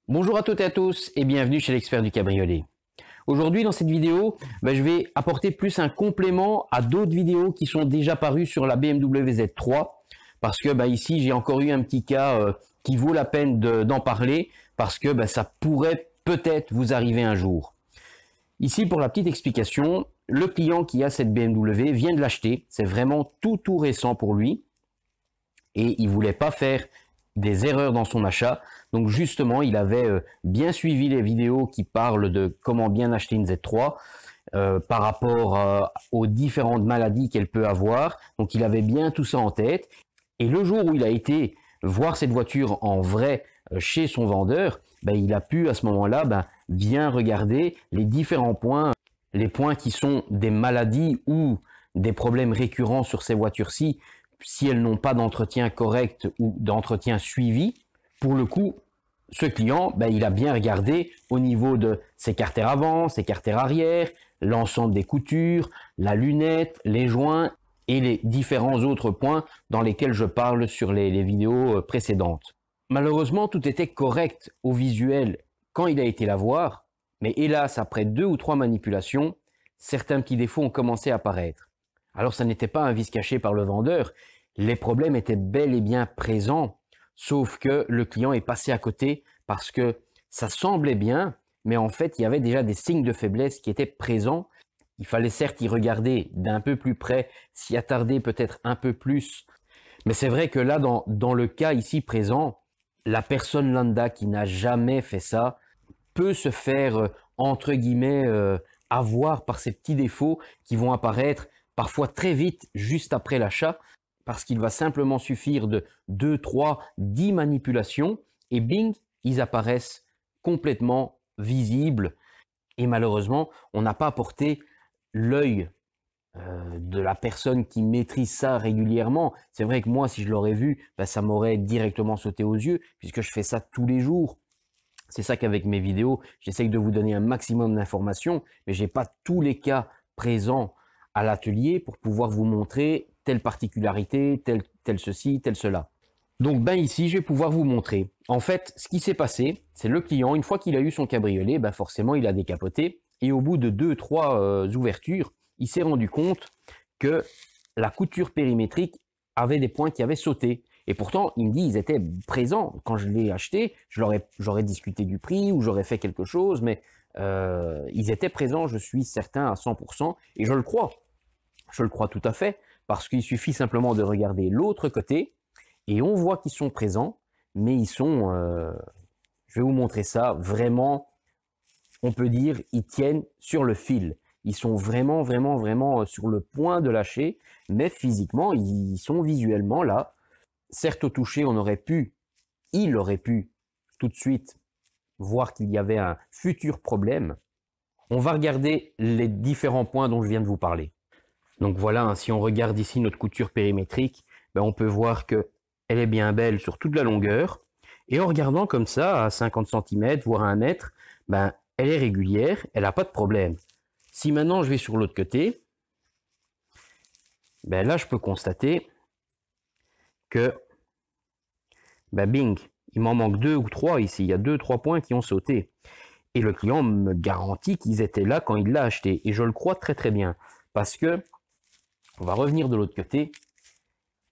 Bonjour à toutes et à tous et bienvenue chez l'expert du cabriolet. Aujourd'hui dans cette vidéo, je vais apporter plus un complément à d'autres vidéos qui sont déjà parues sur la BMW Z3 parce que ici j'ai encore eu un petit cas qui vaut la peine d'en parler parce que ça pourrait peut-être vous arriver un jour. Ici pour la petite explication, le client qui a cette BMW vient de l'acheter, c'est vraiment tout récent pour lui et il voulait pas faire des erreurs dans son achat. Donc justement, il avait bien suivi les vidéos qui parlent de comment bien acheter une Z3 par rapport aux différentes maladies qu'elle peut avoir. Donc il avait bien tout ça en tête. Et le jour où il a été voir cette voiture en vrai chez son vendeur, il a pu à ce moment-là bien regarder les différents points, les points qui sont des maladies ou des problèmes récurrents sur ces voitures-ci, si elles n'ont pas d'entretien correct ou d'entretien suivi. Pour le coup, ce client, il a bien regardé au niveau de ses carters avant, ses carters arrière, l'ensemble des coutures, la lunette, les joints et les différents autres points dans lesquels je parle sur les vidéos précédentes. Malheureusement, tout était correct au visuel quand il a été la voir, mais hélas, après 2 ou 3 manipulations, certains petits défauts ont commencé à apparaître. Alors ça n'était pas un vice caché par le vendeur, les problèmes étaient bel et bien présents, sauf que le client est passé à côté parce que ça semblait bien, mais en fait il y avait déjà des signes de faiblesse qui étaient présents. Il fallait certes y regarder d'un peu plus près, s'y attarder peut-être un peu plus, mais c'est vrai que là dans le cas ici présent, la personne lambda qui n'a jamais fait ça peut se faire entre guillemets avoir par ces petits défauts qui vont apparaître parfois très vite juste après l'achat, parce qu'il va simplement suffire de 2, 3, 10 manipulations et bing, ils apparaissent complètement visibles. Et malheureusement, on n'a pas apporté l'œil de la personne qui maîtrise ça régulièrement. C'est vrai que moi, si je l'aurais vu, ça m'aurait directement sauté aux yeux, puisque je fais ça tous les jours. C'est ça qu'avec mes vidéos, j'essaye de vous donner un maximum d'informations, mais j'ai pas tous les cas présents à l'atelier pour pouvoir vous montrer telle particularité, tel ceci, tel cela. Donc ici, je vais pouvoir vous montrer. En fait, ce qui s'est passé, c'est le client, une fois qu'il a eu son cabriolet, forcément, il a décapoté. Et au bout de 2-3 ouvertures, il s'est rendu compte que la couture périmétrique avait des points qui avaient sauté. Et pourtant, il me dit, ils étaient présents. Quand je l'ai acheté, j'aurais discuté du prix ou j'aurais fait quelque chose, mais ils étaient présents, je suis certain à 100%, et je le crois. Je le crois tout à fait, parce qu'il suffit simplement de regarder l'autre côté, et on voit qu'ils sont présents, mais ils sont, je vais vous montrer ça, vraiment, on peut dire, ils tiennent sur le fil. Ils sont vraiment sur le point de lâcher, mais physiquement, ils sont visuellement là. Certes, au toucher, il aurait pu tout de suite voir qu'il y avait un futur problème. On va regarder les différents points dont je viens de vous parler. Donc voilà, si on regarde ici notre couture périmétrique, on peut voir que elle est bien belle sur toute la longueur. Et en regardant comme ça, à 50 cm, voire à 1 mètre, elle est régulière, elle n'a pas de problème. Si maintenant je vais sur l'autre côté, là je peux constater que, bing, il m'en manque 2 ou 3 ici, il y a 2-3 points qui ont sauté. Et le client me garantit qu'ils étaient là quand il l'a acheté. Et je le crois très bien. Parce que, on va revenir de l'autre côté.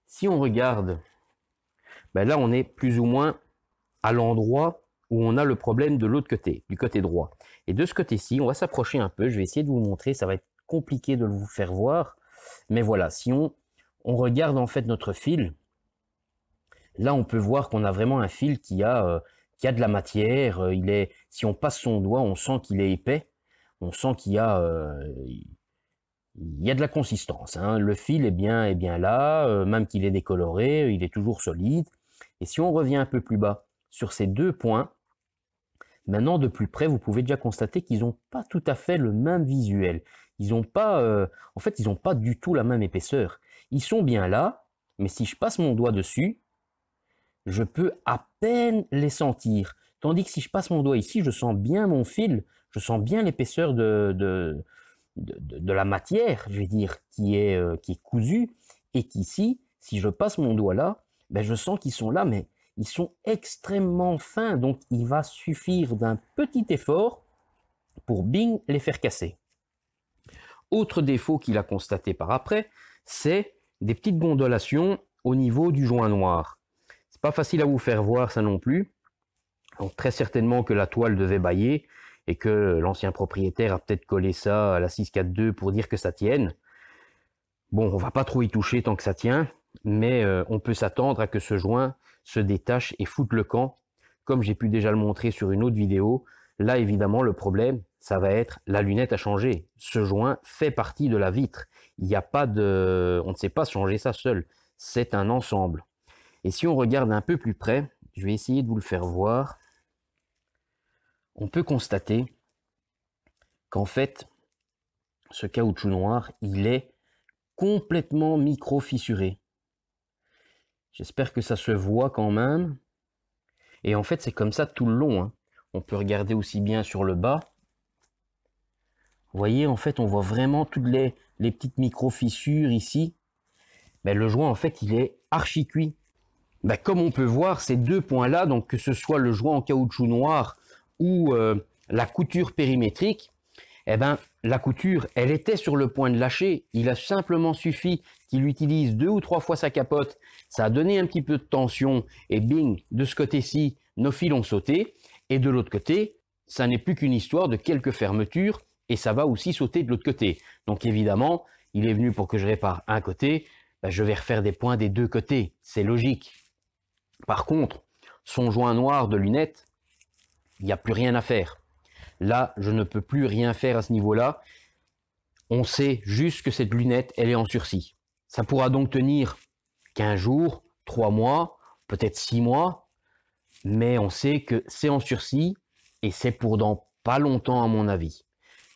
Si on regarde, là on est plus ou moins à l'endroit où on a le problème de l'autre côté, du côté droit. Et de ce côté-ci, on va s'approcher un peu. Je vais essayer de vous montrer. Ça va être compliqué de vous faire voir. Mais voilà, si on regarde en fait notre fil, là on peut voir qu'on a vraiment un fil qui a de la matière. Si on passe son doigt, on sent qu'il est épais. On sent qu'il y a de la consistance. Le fil est bien là, même qu'il est décoloré, il est toujours solide. Et si on revient un peu plus bas sur ces 2 points, maintenant de plus près, vous pouvez déjà constater qu'ils n'ont pas tout à fait le même visuel. Ils n'ont pas, en fait, ils n'ont pas du tout la même épaisseur. Ils sont bien là, mais si je passe mon doigt dessus, je peux à peine les sentir. Tandis que si je passe mon doigt ici, je sens bien mon fil, je sens bien l'épaisseur de la matière, je vais dire, qui est cousue, et qu'ici, si je passe mon doigt là, je sens qu'ils sont là, mais ils sont extrêmement fins, donc il va suffire d'un petit effort pour bing les faire casser. Autre défaut qu'il a constaté par après, c'est des petites gondolations au niveau du joint noir. C'est pas facile à vous faire voir ça non plus. Donc très certainement que la toile devait bailler et que l'ancien propriétaire a peut-être collé ça à la 642 pour dire que ça tienne. Bon, on va pas trop y toucher tant que ça tient, mais on peut s'attendre à que ce joint se détache et foute le camp, comme j'ai pu déjà le montrer sur une autre vidéo. Là, évidemment, le problème, ça va être la lunette à changer. Ce joint fait partie de la vitre. Il n'y a pas de... On ne sait pas changer ça seul. C'est un ensemble. Et si on regarde un peu plus près, je vais essayer de vous le faire voir. On peut constater qu'en fait, ce caoutchouc noir, il est complètement micro-fissuré. J'espère que ça se voit quand même. Et en fait, c'est comme ça tout le long, hein. On peut regarder aussi bien sur le bas. Vous voyez, en fait, on voit vraiment toutes les petites micro-fissures ici. Ben, le joint, en fait, il est archi cuit. Ben, comme on peut voir, ces deux points-là, donc que ce soit le joint en caoutchouc noir ou la couture périmétrique, eh ben, la couture, elle était sur le point de lâcher. Il a simplement suffi qu'il utilise 2 ou 3 fois sa capote. Ça a donné un petit peu de tension et bing, de ce côté-ci, nos fils ont sauté. Et de l'autre côté, ça n'est plus qu'une histoire de quelques fermetures et ça va aussi sauter de l'autre côté. Donc évidemment, il est venu pour que je répare un côté, ben, je vais refaire des points des deux côtés. C'est logique. Par contre, son joint noir de lunettes, il n'y a plus rien à faire. Là, je ne peux plus rien faire à ce niveau-là. On sait juste que cette lunette, elle est en sursis. Ça pourra donc tenir 15 jours, 3 mois, peut-être 6 mois, mais on sait que c'est en sursis et c'est pour dans pas longtemps à mon avis.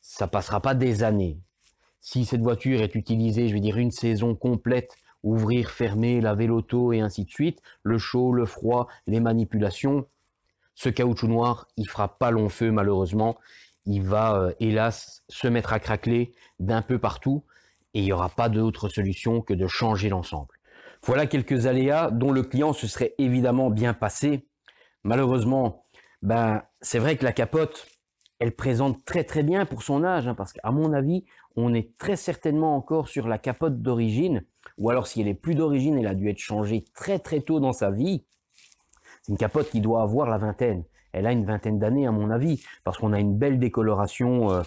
Ça passera pas des années. Si cette voiture est utilisée, je vais dire une saison complète, ouvrir, fermer, laver l'auto et ainsi de suite, le chaud, le froid, les manipulations, ce caoutchouc noir, il fera pas long feu malheureusement. Il va, hélas, se mettre à craqueler d'un peu partout et il n'y aura pas d'autre solution que de changer l'ensemble. Voilà quelques aléas dont le client se serait évidemment bien passé. Malheureusement, ben, c'est vrai que la capote, elle présente très très bien pour son âge, hein, parce qu'à mon avis, on est très certainement encore sur la capote d'origine, ou alors si elle est plus d'origine, elle a dû être changée très très tôt dans sa vie. C'est une capote qui doit avoir la vingtaine. Elle a une vingtaine d'années à mon avis, parce qu'on a une belle décoloration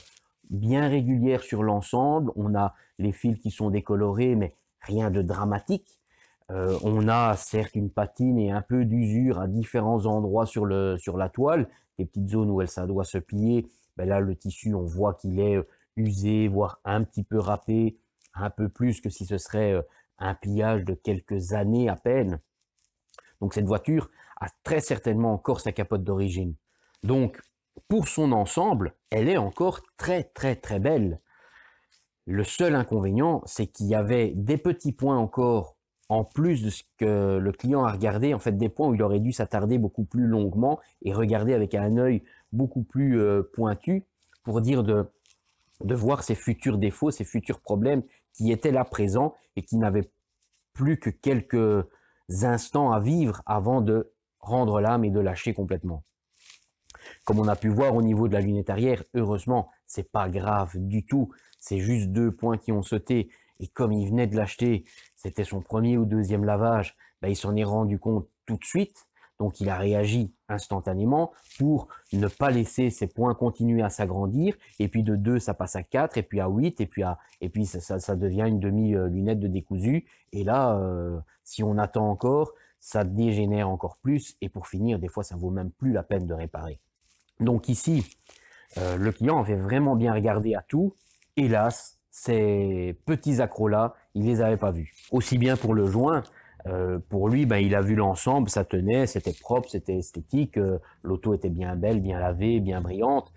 bien régulière sur l'ensemble. On a les fils qui sont décolorés, mais rien de dramatique. On a certes une patine et un peu d'usure à différents endroits sur la toile, des petites zones où ça doit se plier. Ben là, le tissu, on voit qu'il est usé, voire un petit peu râpé, un peu plus que si ce serait un pliage de quelques années à peine. Donc cette voiture a très certainement encore sa capote d'origine. Donc, pour son ensemble, elle est encore très très très belle. Le seul inconvénient, c'est qu'il y avait des petits points encore en plus de ce que le client a regardé, en fait des points où il aurait dû s'attarder beaucoup plus longuement et regarder avec un œil beaucoup plus pointu pour dire de voir ses futurs défauts, ses futurs problèmes qui étaient là présents et qui n'avaient plus que quelques instants à vivre avant de rendre l'âme et de lâcher complètement. Comme on a pu voir au niveau de la lunette arrière, heureusement, c'est pas grave du tout. C'est juste 2 points qui ont sauté. Et comme il venait de l'acheter, c'était son premier ou deuxième lavage, ben il s'en est rendu compte tout de suite. Donc il a réagi instantanément pour ne pas laisser ces points continuer à s'agrandir. Et puis de 2, ça passe à 4, et puis à 8, et puis ça devient une demi-lunette de décousu. Et là, si on attend encore, ça dégénère encore plus. Et pour finir, des fois, ça vaut même plus la peine de réparer. Donc ici, le client avait vraiment bien regardé à tout. Hélas, ces petits accros-là, il les avait pas vus. Aussi bien pour le joint, pour lui, ben, il a vu l'ensemble, ça tenait, c'était propre, c'était esthétique, l'auto était bien belle, bien lavée, bien brillante.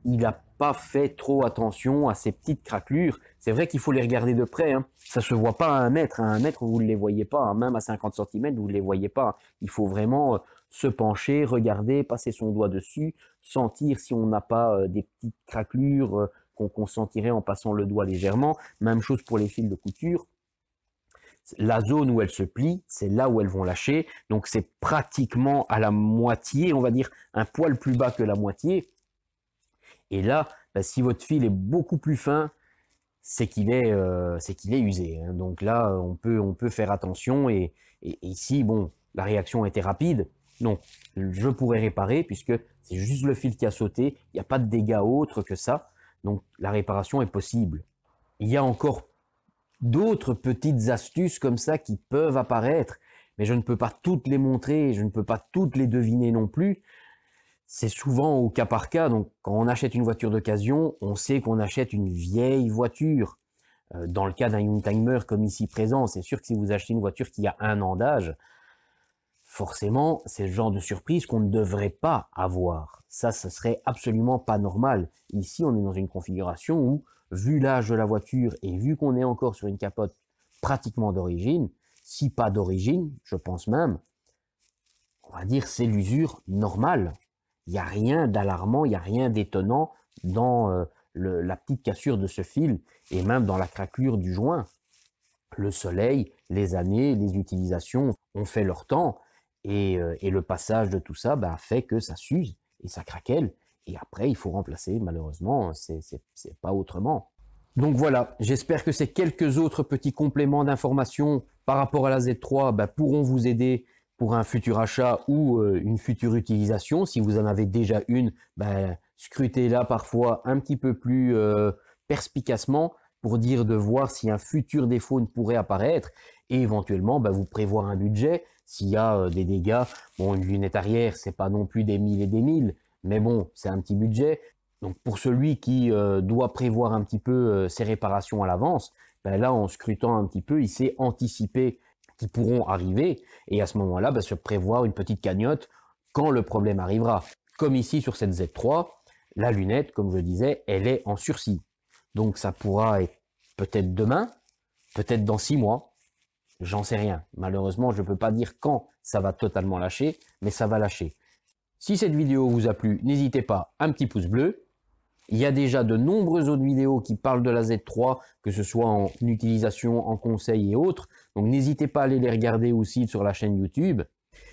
Il n'a pas fait trop attention à ces petites craquelures. C'est vrai qu'il faut les regarder de près, hein. Ça se voit pas à 1 mètre. À 1 mètre, vous ne les voyez pas. Hein. Même à 50 cm, vous ne les voyez pas. Il faut vraiment se pencher, regarder, passer son doigt dessus, sentir si on n'a pas des petites craquelures qu'on sentirait en passant le doigt légèrement. Même chose pour les fils de couture. La zone où elles se plient, c'est là où elles vont lâcher. Donc c'est pratiquement à la moitié, on va dire un poil plus bas que la moitié. Et là, bah, si votre fil est beaucoup plus fin, c'est qu'il est usé. Hein. Donc là, on peut faire attention. Et ici, bon, la réaction a été rapide. Donc, je pourrais réparer puisque c'est juste le fil qui a sauté. Il n'y a pas de dégâts autres que ça. Donc, la réparation est possible. Il y a encore d'autres petites astuces comme ça qui peuvent apparaître, mais je ne peux pas toutes les montrer, je ne peux pas toutes les deviner non plus. C'est souvent au cas par cas. Donc, quand on achète une voiture d'occasion, on sait qu'on achète une vieille voiture. Dans le cas d'un Youngtimer comme ici présent, c'est sûr que si vous achetez une voiture qui a 1 an d'âge, forcément, c'est le genre de surprise qu'on ne devrait pas avoir. Ça, ce serait absolument pas normal. Ici, on est dans une configuration où, vu l'âge de la voiture et vu qu'on est encore sur une capote pratiquement d'origine, si pas d'origine, je pense même, on va dire c'est l'usure normale. Il n'y a rien d'alarmant, il n'y a rien d'étonnant dans la petite cassure de ce fil et même dans la craquelure du joint. Le soleil, les années, les utilisations ont fait leur temps et le passage de tout ça bah, fait que ça s'use et ça craquelle. Et après, il faut remplacer, malheureusement, c'est pas autrement. Donc voilà, j'espère que ces quelques autres petits compléments d'informations par rapport à la Z3 bah, pourront vous aider pour un futur achat ou une future utilisation. Si vous en avez déjà une, bah, scrutez-la parfois un petit peu plus perspicacement pour dire de voir si un futur défaut ne pourrait apparaître et éventuellement bah, vous prévoir un budget s'il y a des dégâts. Bon, une lunette arrière, c'est pas non plus des 1000 et des 1000, mais bon, c'est un petit budget. Donc pour celui qui doit prévoir un petit peu ses réparations à l'avance, ben là en scrutant un petit peu, il sait anticiper qui pourront arriver et à ce moment-là, ben, se prévoir une petite cagnotte quand le problème arrivera. Comme ici sur cette Z3, la lunette, comme je disais, elle est en sursis. Donc ça pourra être peut-être demain, peut-être dans 6 mois, j'en sais rien. Malheureusement, je ne peux pas dire quand ça va totalement lâcher, mais ça va lâcher. Si cette vidéo vous a plu, n'hésitez pas à un petit pouce bleu. Il y a déjà de nombreuses autres vidéos qui parlent de la Z3, que ce soit en utilisation, en conseil et autres. Donc n'hésitez pas à aller les regarder aussi sur la chaîne YouTube.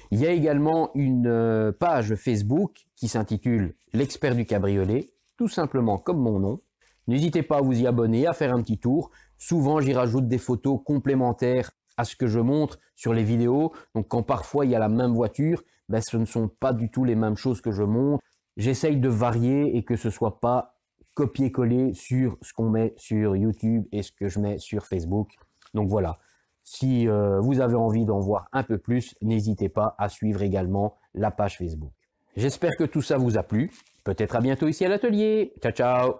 Il y a également une page Facebook qui s'intitule L'expert du cabriolet, tout simplement comme mon nom. N'hésitez pas à vous y abonner, à faire un petit tour. Souvent, j'y rajoute des photos complémentaires à ce que je montre sur les vidéos. Donc quand parfois il y a la même voiture, ben, ce ne sont pas du tout les mêmes choses que je montre. J'essaye de varier et que ce soit pas copier-coller sur ce qu'on met sur YouTube et ce que je mets sur Facebook. Donc voilà, si vous avez envie d'en voir un peu plus, n'hésitez pas à suivre également la page Facebook. J'espère que tout ça vous a plu. Peut-être à bientôt ici à l'atelier. Ciao, ciao!